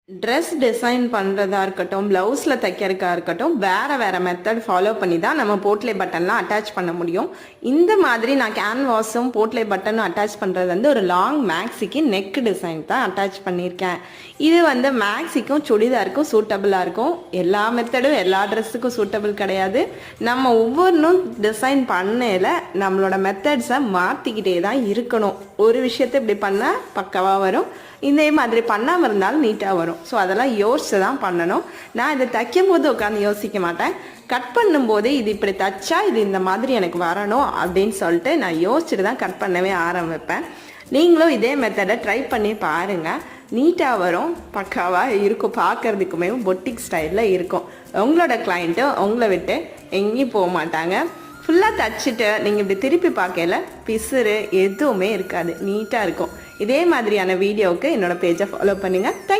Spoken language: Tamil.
ட்ரெஸ் டிசைன் பண்ணுறதா இருக்கட்டும், ப்ளவுஸில் தைக்கிறதுக்கா இருக்கட்டும், வேறு மெத்தட் ஃபாலோ பண்ணி தான் நம்ம போட்லே பட்டன்லாம் அட்டாச் பண்ண முடியும். இந்த மாதிரி நான் கேன்வாஸும் போட்லே பட்டனும் அட்டாச் பண்ணுறது வந்து ஒரு லாங் மேக்ஸிக்கு நெக் டிசைன் தான் அட்டாச் பண்ணியிருக்கேன். இது வந்து மேக்ஸிக்கும் சுடிதாருக்கும் சூட்டபிளாக இருக்கும். எல்லா மெத்தடும் எல்லா ட்ரெஸ்ஸுக்கும் சூட்டபிள் கிடையாது. நம்ம ஒவ்வொன்றும் டிசைன் பண்ணையில் நம்மளோட மெத்தட்ஸை மாற்றிக்கிட்டே தான் இருக்கணும். ஒரு விஷயத்தை இப்படி பண்ணால் பக்கவாக வரும், இதே மாதிரி பண்ணாமல் இருந்தாலும் நீட்டாக வரும். ஸோ அதெல்லாம் யோசிச்சு தான் பண்ணணும். நான் இதை தைக்கும் போது உட்காந்து யோசிக்க மாட்டேன். கட் பண்ணும்போது இது இப்படி தைச்சா இது இந்த மாதிரி எனக்கு வரணும் அப்படின்னு சொல்லிட்டு நான் யோசிச்சுட்டு தான் கட் பண்ணவே ஆரம்பிப்பேன். நீங்களும் இதே மெத்தடை ட்ரை பண்ணி பாருங்கள். நீட்டாக வரும், பக்காவாக இருக்கும், பார்க்குறதுக்குமே பொட்டிக் ஸ்டைலில் இருக்கும். உங்களோட கிளைண்ட்டு உங்களை விட்டு எங்கேயும் போக மாட்டாங்க. ஃபுல்லாக தைச்சிட்டு நீங்கள் இப்படி திருப்பி பார்க்கல பிசுறு எதுவுமே இருக்காது, நீட்டாக இருக்கும். இதே மாதிரியான வீடியோவுக்கு என்னோடய பேஜை ஃபாலோ பண்ணுங்கள்.